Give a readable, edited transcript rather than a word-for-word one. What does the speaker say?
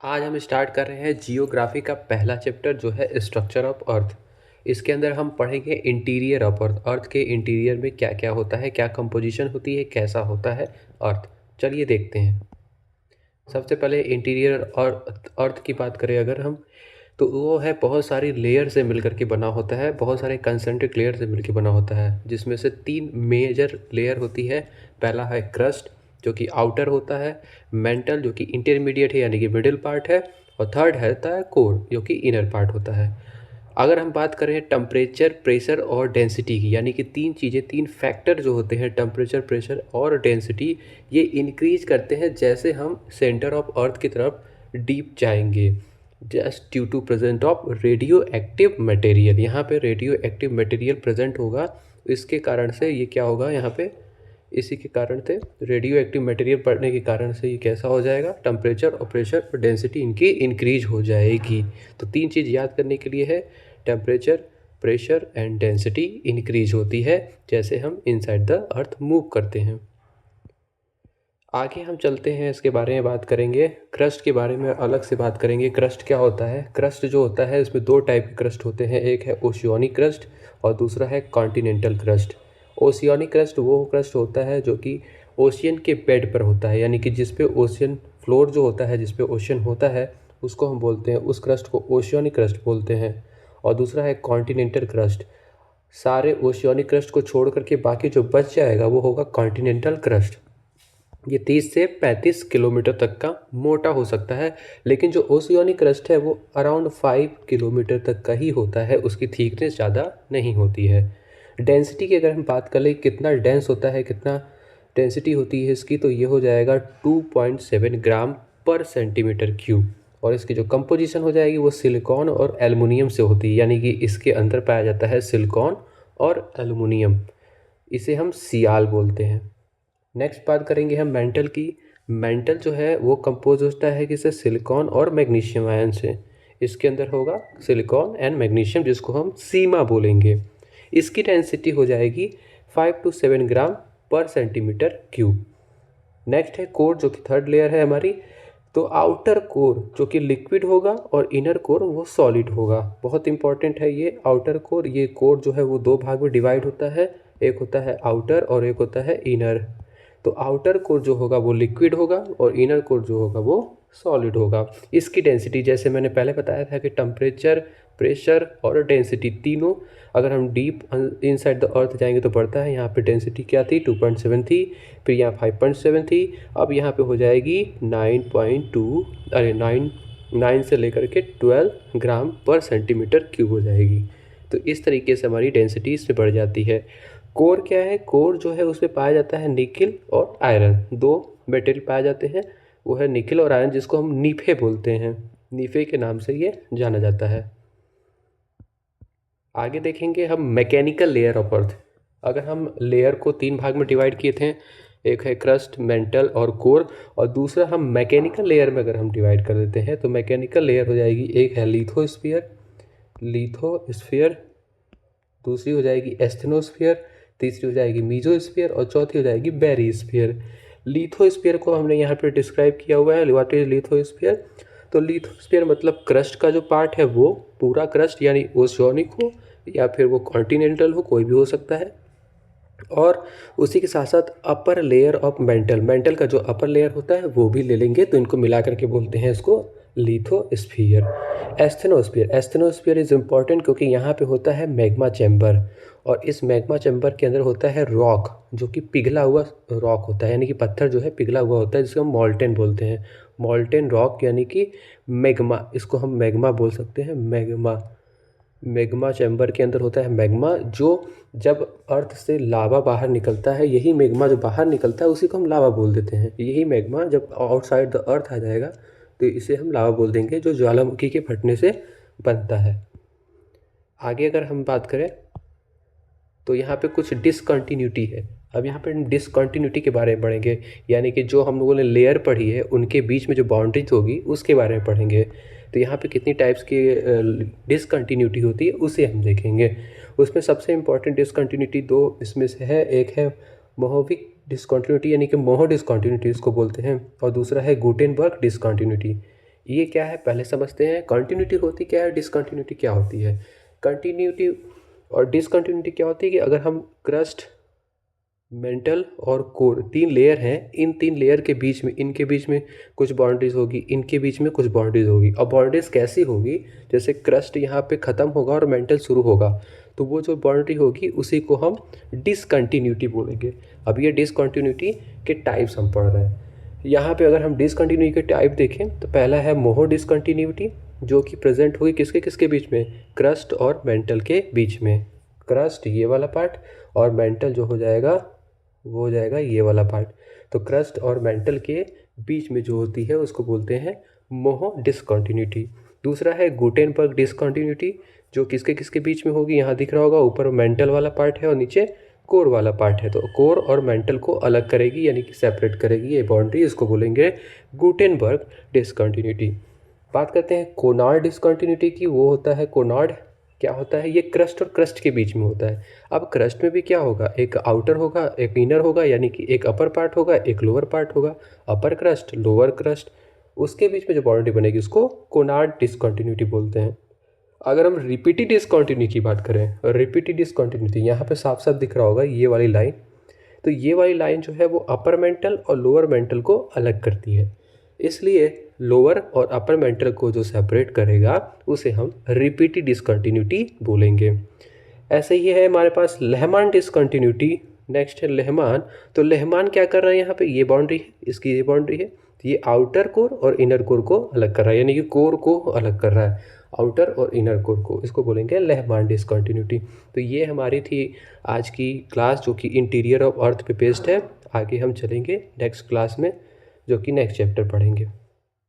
आज हम स्टार्ट कर रहे हैं जियोग्राफी का पहला चैप्टर जो है स्ट्रक्चर ऑफ अर्थ। इसके अंदर हम पढ़ेंगे इंटीरियर ऑफ अर्थ। अर्थ के इंटीरियर में क्या क्या होता है, क्या कंपोजिशन होती है, कैसा होता है अर्थ। चलिए देखते हैं। सबसे पहले इंटीरियर और अर्थ की बात करें अगर हम, तो वो है बहुत सारी लेयर से मिलकर के बना होता है, बहुत सारे कंसेंट्रिक लेयर से मिलकर बना होता है, जिसमें से तीन मेजर लेयर होती है। पहला है क्रस्ट जो कि आउटर होता है, मेंटल जो कि इंटरमीडिएट है यानी कि मिडिल पार्ट है, और थर्ड है होता है कोर जो कि इनर पार्ट होता है। अगर हम बात करें टेम्परेचर, प्रेशर और डेंसिटी की, यानी कि तीन चीज़ें, तीन फैक्टर जो होते हैं टेम्परेचर, प्रेशर और डेंसिटी, ये इंक्रीज करते हैं जैसे हम सेंटर ऑफ अर्थ की तरफ डीप जाएंगे, just due to present of radio active material. यहाँ पे रेडियो एक्टिव मटेरियल प्रेजेंट होगा, इसके कारण से ये क्या होगा, यहाँ पे इसी के कारण से रेडियो एक्टिव मटेरियल पड़ने के कारण से ये कैसा हो जाएगा, टेम्परेचर और प्रेशर और डेंसिटी इनकी इंक्रीज हो जाएगी। तो तीन चीज़ याद करने के लिए है, temperature, pressure and density increase होती है जैसे हम इनसाइड द अर्थ मूव करते हैं। आगे हम चलते हैं, इसके बारे में बात करेंगे। क्रस्ट के बारे में अलग से बात करेंगे। क्रस्ट क्या होता है? क्रस्ट जो होता है इसमें दो टाइप के क्रस्ट होते हैं, एक है ओशियनिक क्रस्ट और दूसरा है कॉन्टिनेंटल क्रस्ट। ओशियनिक क्रस्ट वो क्रस्ट होता है जो कि ओशियन के बेड पर होता है, यानी कि जिस पे ओशियन फ्लोर जो होता है, जिस पे ओशियन होता है, उसको हम बोलते हैं, उस क्रस्ट को ओशियनिक क्रस्ट बोलते हैं। और दूसरा है कॉन्टिनेंटल क्रस्ट। सारे ओशियनिक क्रस्ट को छोड़ करके बाकी जो बच जाएगा वो होगा कॉन्टिनेंटल क्रस्ट। ये 30 से 35 किलोमीटर तक का मोटा हो सकता है, लेकिन जो ओशियनिक क्रस्ट है वो अराउंड 5 किलोमीटर तक का ही होता है, उसकी थिकनेस ज़्यादा नहीं होती है। डेंसिटी की अगर हम बात कर लें, कितना डेंस होता है, कितना डेंसिटी होती है इसकी, तो ये हो जाएगा 2.7 ग्राम पर सेंटीमीटर क्यूब। और इसकी जो कंपोजिशन हो जाएगी वो सिलिकॉन और एल्युमिनियम से होती है, यानी कि इसके अंदर पाया जाता है सिलिकॉन और एल्युमिनियम। इसे हम सियाल बोलते हैं। नेक्स्ट बात करेंगे हम मेंटल की। मेंटल जो है वो कंपोज होता है किससे, सिलिकॉन और मैग्नीशियम आयन से। इसके अंदर होगा सिलिकॉन एंड मैग्नीशियम, जिसको हम सीमा बोलेंगे। इसकी डेंसिटी हो जाएगी 5 to 7 ग्राम पर सेंटीमीटर क्यूब। नेक्स्ट है कोर जो कि थर्ड लेयर है हमारी। तो आउटर कोर जो कि लिक्विड होगा और इनर कोर वो सॉलिड होगा। बहुत इंपॉर्टेंट है ये आउटर कोर। ये कोर जो है वो दो भाग में डिवाइड होता है, एक होता है आउटर और एक होता है इनर। तो आउटर कोर जो होगा वो लिक्विड होगा और इनर कोर जो होगा वो सॉलिड होगा। इसकी डेंसिटी जैसे मैंने पहले बताया था कि टेम्परेचर, प्रेशर और डेंसिटी तीनों अगर हम डीप इनसाइड द अर्थ जाएंगे तो बढ़ता है। यहाँ पे डेंसिटी क्या थी, 2.7 थी, फिर यहाँ 5.7 थी, अब यहाँ पे हो जाएगी 9.2, अरे 9 से लेकर के 12 ग्राम पर सेंटीमीटर क्यूब हो जाएगी। तो इस तरीके से हमारी डेंसिटी इससे बढ़ जाती है। कोर क्या है? कोर जो है उसमें पाया जाता है निकिल और आयरन, दो मेटेरियल पाए जाते हैं, वो है निकिल और आयरन, जिसको हम नीफे बोलते हैं। नीफे के नाम से ये जाना जाता है। आगे देखेंगे हम मैकेनिकल लेयर ऑफ अर्थ। अगर हम लेयर को तीन भाग में डिवाइड किए थे, एक है क्रस्ट, मेंटल और कोर, और दूसरा हम मैकेनिकल लेयर में अगर हम डिवाइड कर देते हैं तो मैकेनिकल लेयर हो जाएगी, एक है लिथोस्फीयर, दूसरी हो जाएगी एस्थेनोस्फीयर, तीसरी हो जाएगी मीजोस्फीयर और चौथी हो जाएगी बेरीस्फीयर। लिथोस्फीयर को हमने यहाँ पर डिस्क्राइब किया हुआ है, व्हाट इज लिथोस्फीयर। तो लिथोस्फीयर मतलब क्रस्ट का जो पार्ट है वो पूरा क्रस्ट, यानी ओशियनिक हो या फिर वो कॉन्टिनेंटल हो, कोई भी हो सकता है। और उसी के साथ साथ upper layer of mental, mental का जो अपर लेयर होता है वो भी ले लेंगे, तो इनको मिला करके बोलते हैं इसको लिथोस्फीयर। एस्थेनोस्फीयर इज़ इम्पॉर्टेंट क्योंकि यहाँ पे होता है मैग्मा चैम्बर, और इस मैग्मा चैम्बर के अंदर होता है रॉक, जो कि पिघला हुआ रॉक होता है, यानी कि पत्थर जो है पिघला हुआ होता है, जिसको हम मॉल्टेन बोलते हैं। मॉल्टेन रॉक यानी कि मैग्मा, इसको हम मैग्मा बोल सकते हैं। मैग्मा चैम्बर के अंदर होता है मैग्मा, जो जब अर्थ से लावा बाहर निकलता है, यही मैग्मा जो बाहर निकलता है उसी को हम लावा बोल देते हैं। यही मैग्मा जब आउटसाइड द अर्थ आ जाएगा तो इसे हम लावा बोल देंगे, जो ज्वालामुखी के फटने से बनता है। आगे अगर हम बात करें तो यहाँ पे कुछ डिसकंटिन्यूटी है। अब यहाँ पे हम डिसकंटिन्यूटी के बारे में पढ़ेंगे, यानी कि जो हम लोगों ने लेयर पढ़ी है उनके बीच में जो बाउंड्रीज होगी उसके बारे में पढ़ेंगे। तो यहाँ पे कितनी टाइप्स की डिसकंटिन्यूटी होती है उसे हम देखेंगे। उसमें सबसे इम्पॉर्टेंट डिसकंटिन्यूटी दो इसमें से है, एक है मोहोविक डिसकंटिन्यूटी, यानी कि मोहो डिसकंटिन्यूटी इसको बोलते हैं, और दूसरा है गुटेनबर्ग डिसकंटिन्यूटी। ये क्या है पहले समझते हैं। कंटिन्यूटी होती क्या है, डिसकंटिन्यूटी क्या होती है। कंटिन्यूटी और डिसकंटिन्यूटी क्या होती है कि अगर हम क्रस्ट, मेंटल और कोर 3 लेयर हैं, इन 3 लेयर के बीच में, इनके बीच में कुछ बाउंड्रीज होगी, इनके बीच में कुछ बाउंड्रीज होगी। अब बाउंड्रीज कैसी होगी, जैसे क्रस्ट यहाँ पे ख़त्म होगा और मेंटल शुरू होगा, तो वो जो बाउंड्री होगी उसी को हम डिसकंटिन्यूटी बोलेंगे। अब ये डिसकंटिन्यूटी के टाइप्स हम पढ़ रहे हैं। यहाँ पे अगर हम डिसकंटिन्यूटी के टाइप देखें तो पहला है मोहो डिसकंटिन्यूटी, जो कि प्रेजेंट होगी किसके किसके बीच में, क्रस्ट और मेंटल के बीच में। क्रस्ट ये वाला पार्ट और मेंटल जो हो जाएगा वो हो जाएगा ये वाला पार्ट। तो क्रस्ट और मेंटल के बीच में जो होती है उसको बोलते हैं मोहो डिसकंटिन्यूटी। दूसरा है गुटेनबर्ग डिसकंटिन्यूटी, जो किसके किसके बीच में होगी, यहाँ दिख रहा होगा, ऊपर मेंटल वाला पार्ट है और नीचे कोर वाला पार्ट है। तो कोर और मेंटल को अलग करेगी, यानी कि सेपरेट करेगी ये बाउंड्री, इसको बोलेंगे गुटेनबर्ग डिसकंटिन्यूटी। बात करते हैं कोनार्ड डिसकंटिन्यूटी की। वो होता है कोनार्ड, क्या होता है, ये क्रस्ट और क्रस्ट के बीच में होता है। अब क्रस्ट में भी क्या होगा, एक आउटर होगा एक इनर होगा, यानी कि एक अपर पार्ट होगा एक लोअर पार्ट होगा। अपर क्रस्ट लोअर क्रस्ट, उसके बीच में जो बाउंड्री बनेगी उसको कोनार्ड डिसकंटिन्यूटी बोलते हैं। अगर हम रिपीटेड डिसकंटिन्यूटी की बात करें, रिपीटेड डिसकंटिन्यूटी यहाँ पे साफ साफ दिख रहा होगा ये वाली लाइन, तो ये वाली लाइन जो है वो अपर मेंटल और लोअर मेंटल को अलग करती है। इसलिए लोअर और अपर मेंटल को जो सेपरेट करेगा उसे हम रिपीटेड डिसकंटिन्यूटी बोलेंगे। ऐसे ही है हमारे पास लेहमान डिसकंटिन्यूटी। नेक्स्ट है लेहमान। तो लेहमान क्या कर रहा है, यहाँ पे ये बाउंड्री है, इसकी ये बाउंड्री है, तो ये आउटर कोर और इनर कोर को अलग कर रहा है, यानी कि कोर को अलग कर रहा है, आउटर और इनर कोर को, इसको बोलेंगे लेहमान डिसकंटिन्यूटी। तो ये हमारी थी आज की क्लास, जो कि इंटीरियर ऑफ अर्थ पे बेस्ड है। आगे हम चलेंगे नेक्स्ट क्लास में, जो कि नेक्स्ट चैप्टर पढ़ेंगे।